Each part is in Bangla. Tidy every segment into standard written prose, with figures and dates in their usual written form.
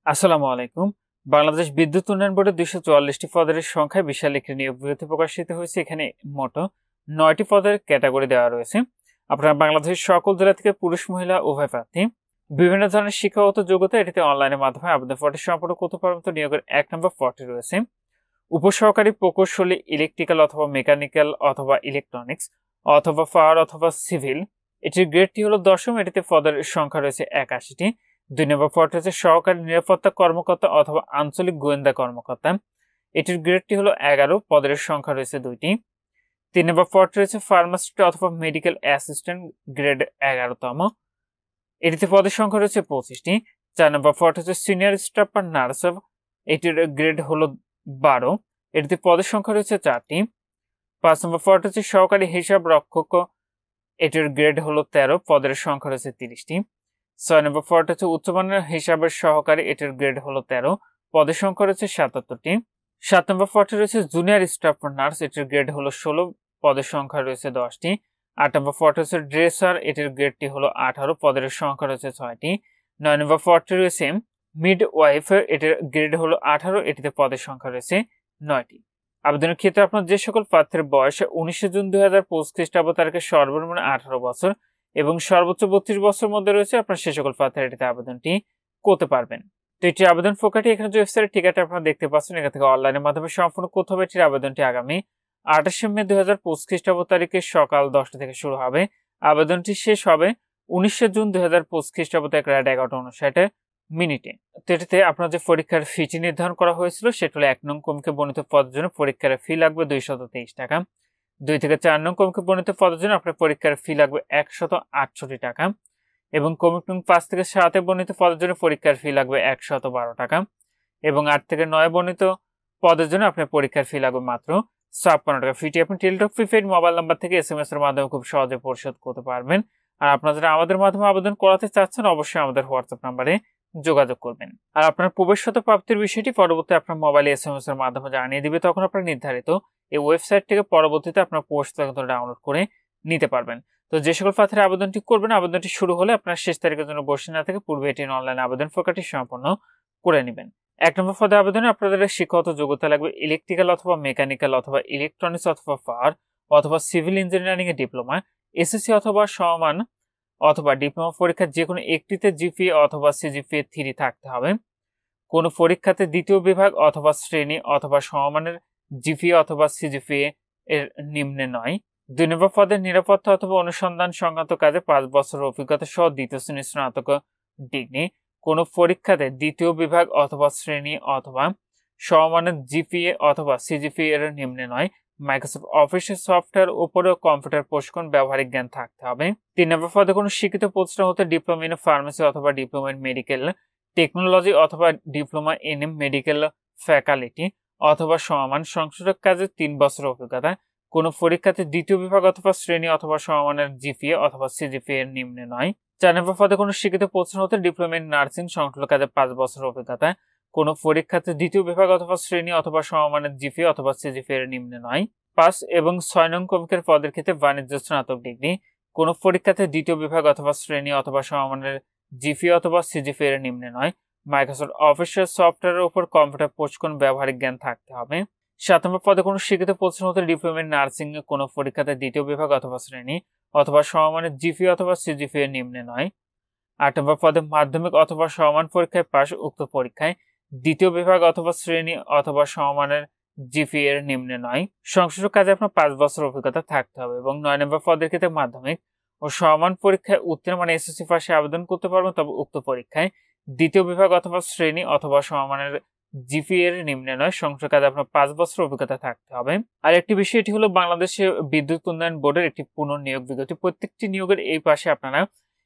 আসসালামু আলাইকুম। বাংলাদেশ বিদ্যুৎ উন্নয়ন বোর্ডের ২৪৪টি পদের সংখ্যায় বিশাল একটি নিয়োগ বিজ্ঞপ্তি প্রকাশিত হয়েছে। এখানে মোট ৯টি পদের ক্যাটাগরি দেওয়া রয়েছে। আপনারা বাংলাদেশের সকল জেলা থেকে পুরুষ মহিলা উভয় প্রার্থী বিভিন্ন ধরনের শিক্ষাগত যোগ্যতা এটিতে অনলাইনের মাধ্যমে আবেদন ফর্মটি সম্পূর্ণ করতে পারবেন। তো নিয়োগের ১ নম্বর পদটি রয়েছে উপসহকারী প্রকৌশলী, ইলেকট্রিক্যাল অথবা মেকানিক্যাল অথবা ইলেকট্রনিক্স অথবা ফায়ার অথবা সিভিল। এটির গ্রেডটি হলো ১০ম। এটিতে পদের সংখ্যা রয়েছে ৮১টি। ২ নম্বর পদ রয়েছে সহকারী নিরাপত্তা কর্মকর্তা অথবা আঞ্চলিক গোয়েন্দা কর্মকর্তা। এটির গ্রেডটি হলো ১১, পদের সংখ্যা রয়েছে ২টি। ৩ নম্বর পদ রয়েছে ফার্মাসিস্ট অথবা মেডিকেল অ্যাসিস্ট্যান্ট, গ্রেড ১১তম। এটিতে পদের সংখ্যা রয়েছে ২৫টি। ৪ নম্বর পদ হচ্ছে সিনিয়র স্টাফ বা নার্স, এটির গ্রেড হলো ১২। এটিতে পদের সংখ্যা রয়েছে ৪টি। ৫ নম্বর পদ হচ্ছে সহকারী হিসাব রক্ষক, এটির গ্রেড হলো ১৩, পদের সংখ্যা রয়েছে ৩০টি। ৬ নম্বর পদ হচ্ছে উচ্চমানের হিসাবের সহকারী, এটির গ্রেড হলো ১৩, পদের সংখ্যা রয়েছে ৭৭টি। ৭ নম্বর পদটি রয়েছে জুনিয়র স্টাফ নার্স, এটির গ্রেড হলো ১৬, পদের সংখ্যা রয়েছে ১০টি। ৮ নম্বর পদ হচ্ছে ড্রেসার, এটির গ্রেডটি হলো ১৮, পদের সংখ্যা রয়েছে ৬টি। ৯ নম্বর পদটি রয়েছে মিড ওয়াইফ, এটির গ্রেড হলো ১৮, এটিতে পদের সংখ্যা রয়েছে ৯টি। আবেদনের ক্ষেত্রে আপনার যে সকল প্রার্থীর বয়স ১৯শে জুন ২০২৫ খ্রিস্টাব্দ তারিখে সর্বনিম্ন ১৮ বছর এবং সর্বোচ্চ ৩২ বছর মধ্যে রয়েছে, আপনার সে সকল প্রার্থীরা এটিতে আবেদনটি করতে পারবেন। তো এটির আবেদন প্রক্রিয়াটি এখানে যে ওয়েবসাইটের ঠিকানাটা আপনারা দেখতে পাচ্ছেন, এখান থেকে অনলাইনের মাধ্যমে সম্পূর্ণ করতে হবে। এটির আবেদনটি আগামী ২৮শে মে ২০২৫ খ্রিস্টাব্দ তারিখে সকাল ১০টা থেকে শুরু হবে। আবেদনটি শেষ হবে ১৯শে জুন ২০২৫ খ্রিস্টাব্দ তারিখ রাত ১১:৫৯ মিনিটে। তো এটিতে আপনার যে পরীক্ষার ফিটি নির্ধারণ করা হয়েছিল সেটা হলো ১ নং কমকে বর্ণিত পদের জন্য পরীক্ষার ফি লাগবে ২২৩ টাকা। ২ থেকে ৪ নং কমকে বর্ণিত পদের জন্য আপনার পরীক্ষার ফি লাগবে ১৬৮ টাকা এবং কমিক নং ৫ থেকে ৭ বর্ণিত পদের জন্য পরীক্ষার ফি লাগবে ১১২ টাকা এবং ৮ থেকে ৯ বর্ণিত পদের জন্য আপনার পরীক্ষার ফি লাগবে মাত্র ৫৬ টাকা। ফিটি আপনি টেলিটক প্রিপেইড মোবাইল নাম্বার থেকে SMS এর মাধ্যমে খুব সহজে পরিশোধ করতে পারবেন। আর আপনারা যারা আমাদের মাধ্যমে আবেদন করাতে চাচ্ছেন অবশ্যই আমাদের হোয়াটসঅ্যাপ নাম্বারে যোগাযোগ করবেন। আর আপনার প্রবেশগত প্রাপ্তির বিষয়টি পরবর্তী আপনার মোবাইলে SMS এর মাধ্যমে জানিয়ে দিবে, তখন আপনার নির্ধারিত এই ওয়েবসাইট থেকে পরবর্তীতে আপনার প্রবেশগত ডাউনলোড করে নিতে পারবেন। তো যে সকল প্রার্থীরা আবেদনটি করবেন, আবেদনটি শুরু হলে আপনার শেষ তারিখের জন্য বসে না থেকে পূর্বে এটি অনলাইন আবেদন প্রক্রিয়াটি সম্পন্ন করে নেবেন। ১ নম্বর পদে আবেদনে আপনাদের শিক্ষাগত যোগ্যতা লাগবে ইলেকট্রিক্যাল অথবা মেকানিক্যাল অথবা ইলেকট্রনিক্স অথবা ফায়ার অথবা সিভিল ইঞ্জিনিয়ারিং এ ডিপ্লোমা, এসএসসি অথবা সমান অথবা ডিপ্লোমা পরীক্ষার যে কোনো একটিতে জিপিএ অথবা সিজিপিএ 3 থাকতে হবে। কোনো পরীক্ষাতে দ্বিতীয় বিভাগ অথবা শ্রেণী অথবা সমমানের জিপিএ অথবা সিজিপিএ এর নিম্নে নয়। ২ নম্বর পদের নিরাপত্তা অথবা অনুসন্ধান সংক্রান্ত কাজে ৫ বছরের অভিজ্ঞতা সহ দ্বিতীয় শ্রেণীর স্নাতক ডিগ্রি। কোনো পরীক্ষাতে দ্বিতীয় বিভাগ অথবা শ্রেণী অথবা সমমানের জিপিএ অথবা সিজিপিএ এর নিম্নে নয়। মাইক্রোসফট অফিসের সফটওয়্যার উপরে কম্পিউটার প্রশিক্ষণ ব্যবহারিক জ্ঞান থাকতে হবে। ৩ নম্বর পদে কোনো শিক্ষিত প্রতিষ্ঠান হতে ডিপ্লোমা ইন ফার্মেসি অথবা ডিপ্লোমা ইন মেডিকেল টেকনোলজি অথবা ডিপ্লোমা ইন মেডিকেল ফ্যাকাল্টি অথবা সমান সংশ্লিষ্ট কাজে ৩ বছরের অভিজ্ঞতা। কোনো পরীক্ষাতে দ্বিতীয় বিভাগ অথবা শ্রেণী অথবা সমমানের জিপিএ অথবা সিজিপিএ এর নিম্নে নয়। ৪ নম্বর পদে কোনো শিক্ষিত প্রতিষ্ঠান হতে ডিপ্লোমা ইন নার্সিং সংশ্লিষ্ট কাজে ৫ বছরের অভিজ্ঞতা। কোনো পরীক্ষাতে দ্বিতীয় বিভাগ অথবা শ্রেণী অথবা সমমানের জিপিএ অথবা সিজিপিএ এর নিম্নে নয়। ৫ এবং ৬ নং কমিকের পদের ক্ষেত্রে বাণিজ্য স্নাতক ডিগ্রি। কোনো পরীক্ষাতে দ্বিতীয় বিভাগ অথবা শ্রেণী অথবা সমমানের জিপিএ অথবা সিজিপিএ এর নিম্নে নয়। মাইক্রোসফট অফিসের সফটওয়্যারের উপর কম্পিউটার প্রশিক্ষণ ব্যবহারিক জ্ঞান থাকতে হবে। ৭ নম্বর পদে কোনো শিক্ষিত প্রতিষ্ঠান হতে ডিপ্লোমা ইন নার্সিং এ কোনো পরীক্ষাতে দ্বিতীয় বিভাগ অথবা শ্রেণী অথবা সমমানের জিপিএ অথবা সিজিপিএ এর নিম্নে নয়। ৮ নম্বর পদে মাধ্যমিক অথবা সমান পরীক্ষায় পাশ, উক্ত পরীক্ষায় দ্বিতীয় বিভাগ অথবা শ্রেণী অথবা সমমানের জিপিএ এর নিম্নে নয়। সংশ্লিষ্ট কাজে আপনার ৫ বছর অভিজ্ঞতা থাকতে হবে এবং ৯ নম্বর পদের ক্ষেত্রে মাধ্যমিক ও সমান পরীক্ষায় উত্তীর্ণ মানে এসএসসি পাশে আবেদন করতে পারবেন, তবে উক্ত পরীক্ষায় দ্বিতীয় বিভাগ অথবা শ্রেণী অথবা সমমানের জিপিএ এর নিম্নে নয়। সংশ্লিষ্ট কাজে আপনার ৫ বছর অভিজ্ঞতা থাকতে হবে। আর একটি বিষয়, এটি হলো বাংলাদেশের বিদ্যুৎ উন্নয়ন বোর্ডের একটি পুনর্নিয়োগ বিজ্ঞপ্তি। প্রত্যেকটি নিয়োগের এই পাশে আপনারা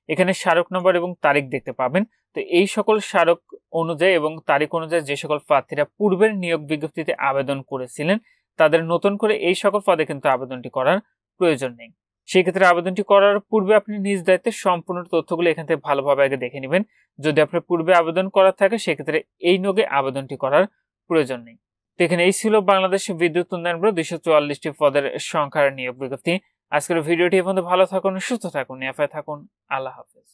এখানে স্মারক নম্বর এবং তারিখ দেখতে পাবেন। তো এই সকল স্মারক অনুযায়ী এবং তারিখ অনুযায়ী যে সকল প্রার্থীরা পূর্বের নিয়োগ বিজ্ঞপ্তিতে আবেদন করেছিলেন তাদের নতুন করে এই সকল পদে কিন্তু আবেদনটি করার প্রয়োজন নেই। সেই ক্ষেত্রে আবেদনটি করার পূর্বে আপনি নিজ দায়িত্বে সম্পূর্ণ তথ্যগুলো এখান থেকে ভালোভাবে আগে দেখে নেবেন। যদি আপনার পূর্বে আবেদন করা থাকে সেক্ষেত্রে এই নিয়োগে আবেদনটি করার প্রয়োজন নেই। তো এখানে এই ছিল বাংলাদেশ বিদ্যুৎ উন্নয়ন বোর্ড ২৪৪টি পদের সংখ্যার নিয়োগ বিজ্ঞপ্তি। আজকের ভিডিওটি এ পর্যন্ত। ভালো থাকুন, সুস্থ থাকুন, নিরাপদে থাকুন। আল্লাহ হাফেজ।